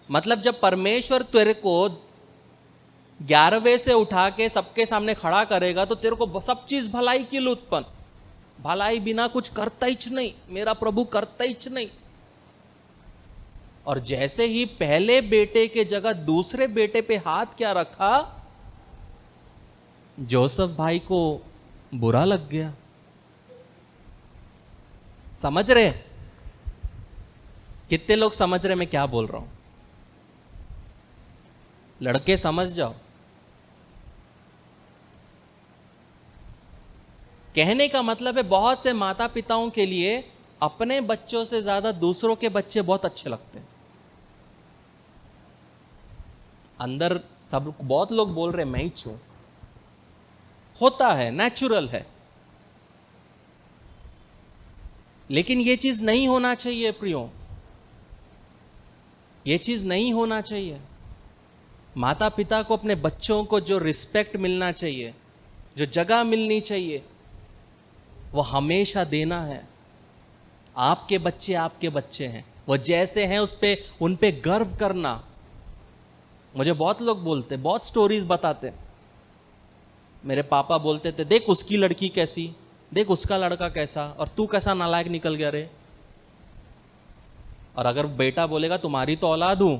मतलब जब परमेश्वर तेरे को 11वें से उठा के सबके सामने खड़ा करेगा तो तेरे को सब चीज भलाई के लिए उत्पन्न, भलाई बिना कुछ करता ही नहीं, मेरा प्रभु करता ही नहीं। और जैसे ही पहले बेटे के जगह दूसरे बेटे पे हाथ क्या रखा, जोसेफ भाई को बुरा लग गया। समझ रहे? कितने लोग समझ रहे मैं क्या बोल रहा हूं? लड़के समझ जाओ। कहने का मतलब है बहुत से माता पिताओं के लिए अपने बच्चों से ज्यादा दूसरों के बच्चे बहुत अच्छे लगते हैं। अंदर सब बहुत लोग बोल रहे मैं ही छू, होता है, नेचुरल है, लेकिन यह चीज नहीं होना चाहिए प्रियो, यह चीज नहीं होना चाहिए। माता पिता को अपने बच्चों को जो रिस्पेक्ट मिलना चाहिए, जो जगह मिलनी चाहिए, वो हमेशा देना है। आपके बच्चे हैं, वो जैसे हैं उन पे गर्व करना। मुझे बहुत लोग बोलते, बहुत स्टोरीज बताते। मेरे पापा बोलते थे देख उसकी लड़की कैसी, देख उसका लड़का कैसा, और तू कैसा नालायक निकल गया रे। और अगर बेटा बोलेगा तुम्हारी तो औलाद हूं,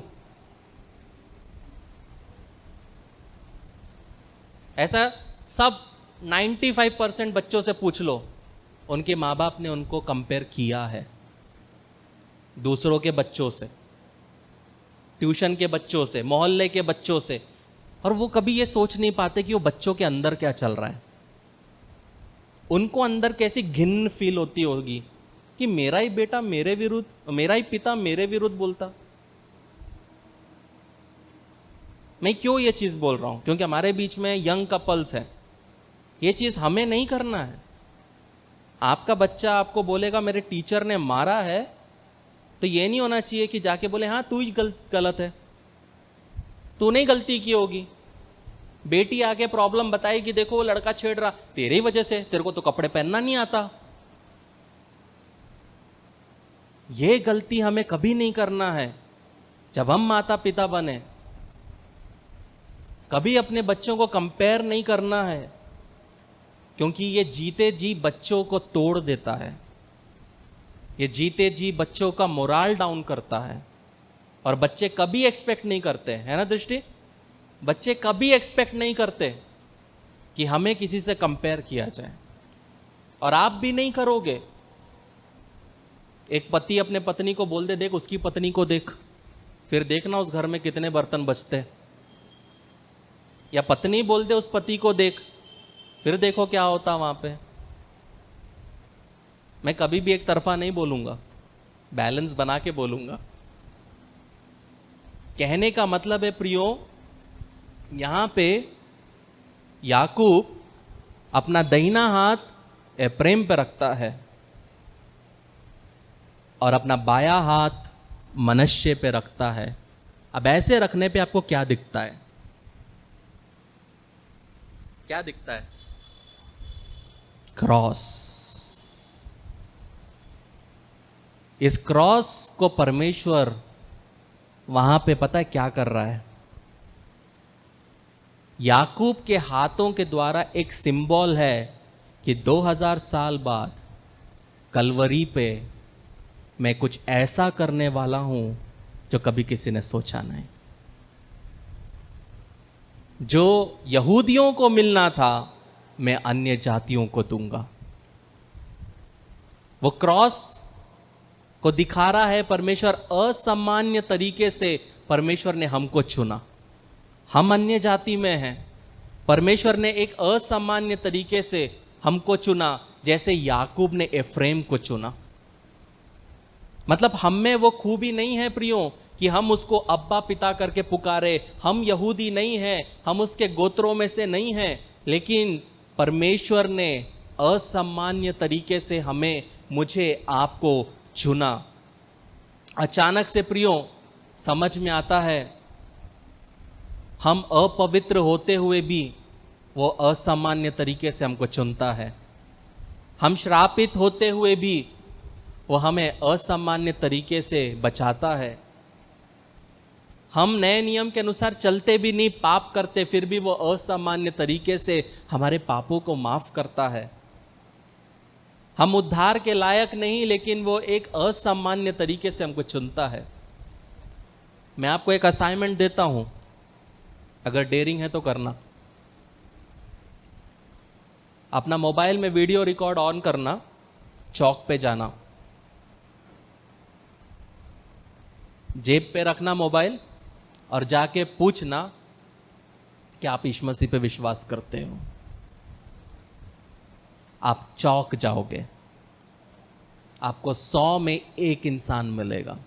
ऐसा सब 95% बच्चों से पूछ लो, उनके माँ बाप ने उनको कंपेयर किया है दूसरों के बच्चों से, ट्यूशन के बच्चों से, मोहल्ले के बच्चों से, और वो कभी ये सोच नहीं पाते कि वो बच्चों के अंदर क्या चल रहा है। उनको अंदर कैसी घिन फील होती होगी कि मेरा ही बेटा मेरे विरुद्ध, मेरा ही पिता मेरे विरुद्ध बोलता। मैं क्यों ये चीज बोल रहा हूं? क्योंकि हमारे बीच में यंग कपल्स हैं। ये चीज हमें नहीं करना है। आपका बच्चा आपको बोलेगा मेरे टीचर ने मारा है, तो ये नहीं होना चाहिए कि जाके बोले हाँ तू ही गलत है, तूने ही गलती की होगी। बेटी आके प्रॉब्लम बताई कि देखो वो लड़का छेड़ रहा, तेरे ही वजह से, तेरे को तो कपड़े पहनना नहीं आता। ये गलती हमें कभी नहीं करना है। जब हम माता पिता बने, कभी अपने बच्चों को कंपेयर नहीं करना है, क्योंकि ये जीते जी बच्चों को तोड़ देता है। ये जीते जी बच्चों का मोराल डाउन करता है। और बच्चे कभी एक्सपेक्ट नहीं करते, है ना दृष्टि? बच्चे कभी एक्सपेक्ट नहीं करते कि हमें किसी से कंपेयर किया जाए, और आप भी नहीं करोगे। एक पति अपने पत्नी को बोल दे देख उसकी पत्नी को देख, फिर देखना उस घर में कितने बर्तन बचते। या पत्नी बोल दे उस पति को देख, फिर देखो क्या होता वहां पे। मैं कभी भी एक तरफा नहीं बोलूंगा, बैलेंस बना के बोलूंगा। कहने का मतलब है प्रियो, यहां पे याकूब अपना दाहिना हाथ एफ्रेम पे रखता है और अपना बायां हाथ मनश्शे पे रखता है। अब ऐसे रखने पे आपको क्या दिखता है? क्या दिखता है? क्रॉस। इस क्रॉस को परमेश्वर वहां पे पता है क्या कर रहा है? याकूब के हाथों के द्वारा एक सिंबल है कि 2000 साल बाद कलवरी पे मैं कुछ ऐसा करने वाला हूं जो कभी किसी ने सोचा नहीं। जो यहूदियों को मिलना था मैं अन्य जातियों को दूंगा। वो क्रॉस को दिखा रहा है परमेश्वर असामान्य तरीके से परमेश्वर ने हमको चुना। हम अन्य जाति में हैं, परमेश्वर ने एक असामान्य तरीके से हमको चुना, जैसे याकूब ने एफ्रेम को चुना। मतलब हम में वो खूबी नहीं है प्रियो कि हम उसको अब्बा पिता करके पुकारे। हम यहूदी नहीं हैं, हम उसके गोत्रों में से नहीं हैं, लेकिन परमेश्वर ने असामान्य तरीके से हमें, मुझे, आपको चुना। अचानक से प्रियो समझ में आता है, हम अपवित्र होते हुए भी वो असामान्य तरीके से हमको चुनता है। हम श्रापित होते हुए भी वो हमें असामान्य तरीके से बचाता है। हम नए नियम के अनुसार चलते भी नहीं, पाप करते, फिर भी वो असामान्य तरीके से हमारे पापों को माफ करता है। हम उद्धार के लायक नहीं, लेकिन वो एक असामान्य तरीके से हमको चुनता है। मैं आपको एक असाइनमेंट देता हूं, अगर डेयरिंग है तो करना। अपना मोबाइल में वीडियो रिकॉर्ड ऑन करना, चौक पे जाना, जेब पे रखना मोबाइल और जाके पूछना कि आप यीशु मसीह पे विश्वास करते हो। आप चौक जाओगे, आपको 100 में 1 इंसान मिलेगा,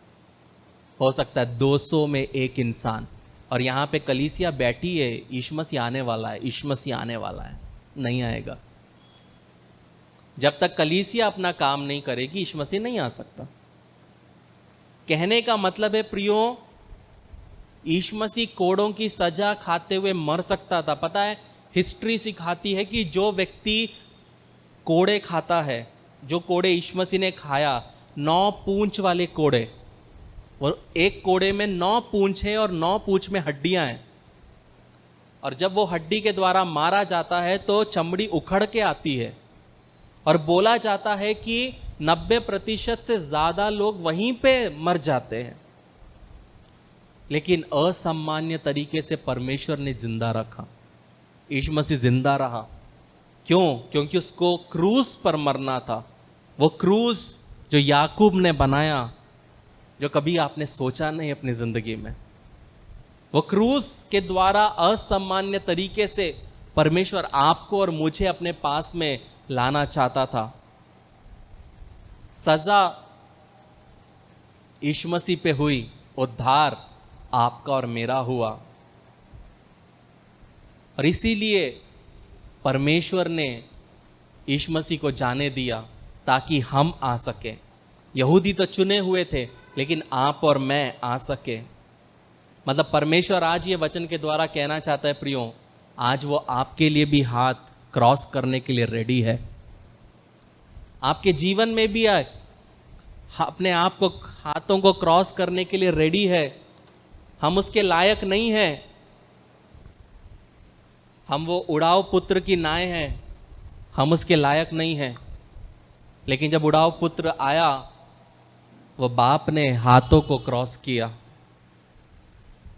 हो सकता है 200 में 1 इंसान। और यहां पे कलीसिया बैठी है, यीशु मसीह आने वाला है, यीशु मसीह आने वाला है। नहीं आएगा। जब तक कलीसिया अपना काम नहीं करेगी, यीशु मसीह नहीं आ सकता। कहने का मतलब है प्रियो, यीशु मसीह कोड़ों की सजा खाते हुए मर सकता था। पता है, हिस्ट्री सिखाती है कि जो व्यक्ति कोड़े खाता है, जो कोड़े यीशु मसीह ने खाया, 9 पूंछ वाले कोड़े, और एक कोड़े में 9 पूंछ है और 9 पूंछ में हड्डियां हैं। और जब वो हड्डी के द्वारा मारा जाता है तो चमड़ी उखड़ के आती है, और बोला जाता है कि 90% से ज्यादा लोग वहीं पे मर जाते हैं। लेकिन असामान्य तरीके से परमेश्वर ने जिंदा रखा। यीशु मसीह जिंदा रहा। क्यों? क्योंकि उसको क्रूस पर मरना था। वो क्रूस जो याकूब ने बनाया, जो कभी आपने सोचा नहीं अपनी जिंदगी में, वो क्रूस के द्वारा असामान्य तरीके से परमेश्वर आपको और मुझे अपने पास में लाना चाहता था। सजा यीशु मसीह पे हुई, उद्धार आपका और मेरा हुआ। और इसीलिए परमेश्वर ने यीशु मसीह को जाने दिया ताकि हम आ सके। यहूदी तो चुने हुए थे, लेकिन आप और मैं आ सके। मतलब परमेश्वर आज ये वचन के द्वारा कहना चाहता है प्रियो, आज वो आपके लिए भी हाथ क्रॉस करने के लिए रेडी है। आपके जीवन में भी आए, अपने आप को, हाथों को क्रॉस करने के लिए रेडी है। हम उसके लायक नहीं हैं। हम वो उड़ाव पुत्र की नाय हैं, हम उसके लायक नहीं हैं। लेकिन जब उड़ाव पुत्र आया, वो बाप ने हाथों को क्रॉस किया।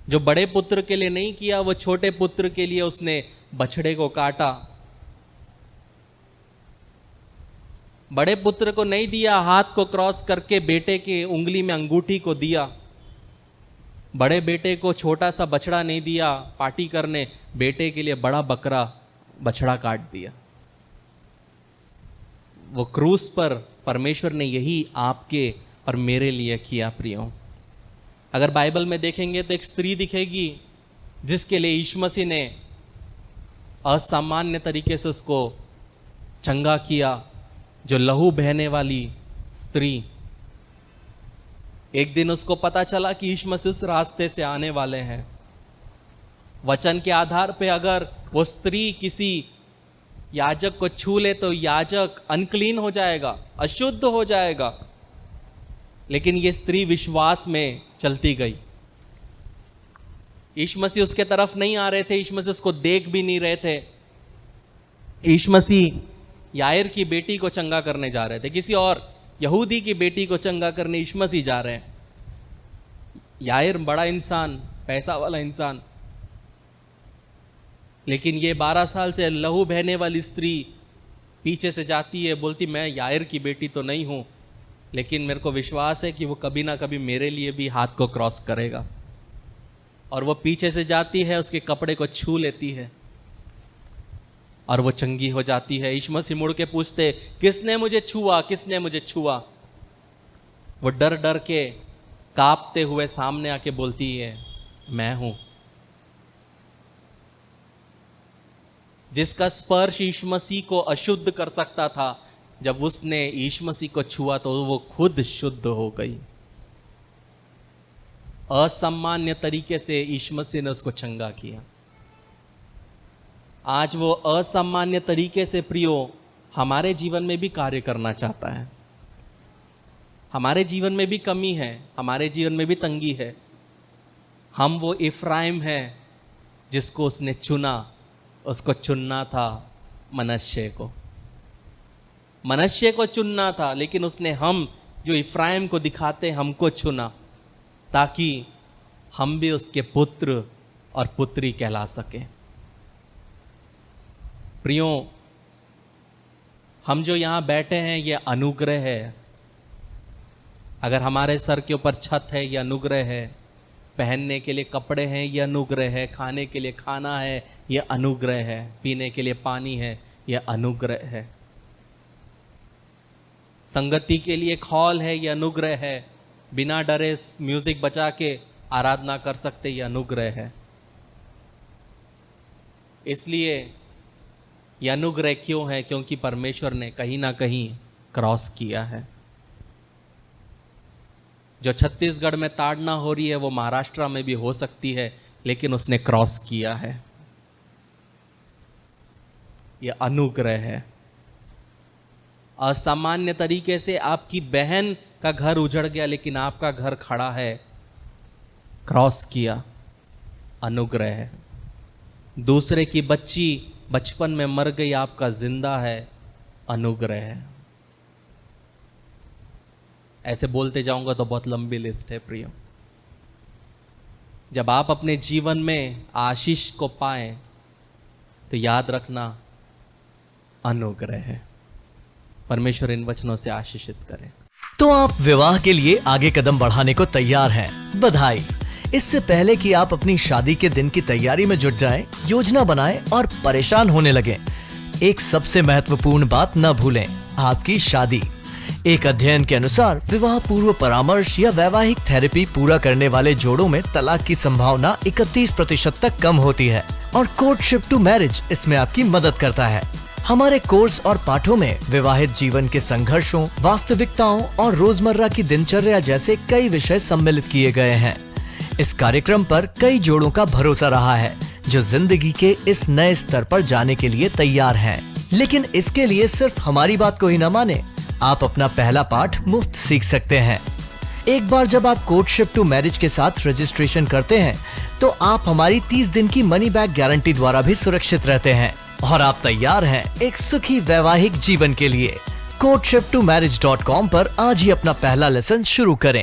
जो बड़े पुत्र के लिए नहीं किया, वो छोटे पुत्र के लिए उसने बछड़े को काटा। बड़े पुत्र को नहीं दिया, हाथ को क्रॉस करके बेटे की उंगली में अंगूठी को दिया। बड़े बेटे को छोटा सा बछड़ा नहीं दिया पार्टी करने, बेटे के लिए बड़ा बकरा बछड़ा काट दिया। वो क्रूस पर परमेश्वर ने यही आपके और मेरे लिए किया प्रियो। अगर बाइबल में देखेंगे तो एक स्त्री दिखेगी जिसके लिए यीशु मसीह ने असामान्य तरीके से उसको चंगा किया, जो लहू बहने वाली स्त्री। एक दिन उसको पता चला कि यीशु मसीह उस रास्ते से आने वाले हैं। वचन के आधार पे अगर वो स्त्री किसी याजक को छू ले तो याजक अनक्लीन हो जाएगा, अशुद्ध हो जाएगा, लेकिन ये स्त्री विश्वास में चलती गई। यीशु मसीह उसके तरफ नहीं आ रहे थे, यीशु मसीह उसको देख भी नहीं रहे थे। यीशु मसीह यायर की बेटी को चंगा करने जा रहे थे, किसी और यहूदी की बेटी को चंगा करने यीशु मसीह जा रहे हैं। यायर बड़ा इंसान, पैसा वाला इंसान, लेकिन ये 12 साल से लहू बहने वाली स्त्री पीछे से जाती है, बोलती मैं यायर की बेटी तो नहीं हूं, लेकिन मेरे को विश्वास है कि वो कभी ना कभी मेरे लिए भी हाथ को क्रॉस करेगा। और वो पीछे से जाती है, उसके कपड़े को छू लेती है और वो चंगी हो जाती है। यीशु मसीह मुड़ के पूछते, किसने मुझे छुआ, किसने मुझे छुआ? वो डर डर के कांपते हुए सामने आके बोलती है, मैं हूं। जिसका स्पर्श यीशु मसीह को अशुद्ध कर सकता था, जब उसने यीशु मसीह को छुआ तो वो खुद शुद्ध हो गई। असामान्य तरीके से यीशु मसीह ने उसको चंगा किया। आज वो असामान्य तरीके से प्रियो हमारे जीवन में भी कार्य करना चाहता है। हमारे जीवन में भी कमी है, हमारे जीवन में भी तंगी है। हम वो इफ्राइम हैं जिसको उसने चुना। उसको चुनना था मनश्शे को, मनश्शे को चुनना था, लेकिन उसने हम जो इफ्राइम को दिखाते हमको चुना, ताकि हम भी उसके पुत्र और पुत्री कहला सके। प्रियो, हम जो यहाँ बैठे हैं ये अनुग्रह है। अगर हमारे सर के ऊपर छत है ये अनुग्रह है, पहनने के लिए कपड़े हैं ये अनुग्रह है, खाने के लिए खाना है ये अनुग्रह है, पीने के लिए पानी है ये अनुग्रह है, संगति के लिए एक हॉल है ये अनुग्रह है, बिना डरे म्यूजिक बजा के आराधना कर सकते ये अनुग्रह है। इसलिए ये अनुग्रह क्यों है? क्योंकि परमेश्वर ने कहीं ना कहीं क्रॉस किया है। जो छत्तीसगढ़ में ताड़ना हो रही है वो महाराष्ट्र में भी हो सकती है, लेकिन उसने क्रॉस किया है। यह अनुग्रह है। असामान्य तरीके से आपकी बहन का घर उजड़ गया, लेकिन आपका घर खड़ा है, क्रॉस किया, अनुग्रह है। दूसरे की बच्ची बचपन में मर गई, आपका जिंदा है, अनुग्रह है। ऐसे बोलते जाऊंगा तो बहुत लंबी लिस्ट है प्रियो। जब आप अपने जीवन में आशीष को पाएं तो याद रखना अनुग्रह है। परमेश्वर इन वचनों से आशीषित करे। तो आप विवाह के लिए आगे कदम बढ़ाने को तैयार हैं। बधाई। इससे पहले कि आप अपनी शादी के दिन की तैयारी में जुट जाएं, योजना बनाएं और परेशान होने लगें, एक सबसे महत्वपूर्ण बात न भूलें, आपकी शादी। एक अध्ययन के अनुसार विवाह पूर्व परामर्श या वैवाहिक थेरेपी पूरा करने वाले जोड़ों में तलाक की संभावना 31% तक कम होती है और कोर्टशिप टू मैरिज इसमें आपकी मदद करता है। हमारे कोर्स और पाठों में विवाहित जीवन के संघर्षों, वास्तविकताओं और रोजमर्रा की दिनचर्या जैसे कई विषय सम्मिलित किए गए हैं। इस कार्यक्रम पर कई जोड़ों का भरोसा रहा है जो जिंदगी के इस नए स्तर पर जाने के लिए तैयार हैं। लेकिन इसके लिए सिर्फ हमारी बात को ही न माने, आप अपना पहला पाठ मुफ्त सीख सकते हैं। एक बार जब आप कोर्टशिप टू मैरिज के साथ रजिस्ट्रेशन करते हैं तो आप हमारी 30 दिन की मनी बैक गारंटी द्वारा भी सुरक्षित रहते हैं और आप तैयार हैं एक सुखी वैवाहिक जीवन के लिए। courtship2marriage.com पर आज ही अपना पहला लेसन शुरू करें।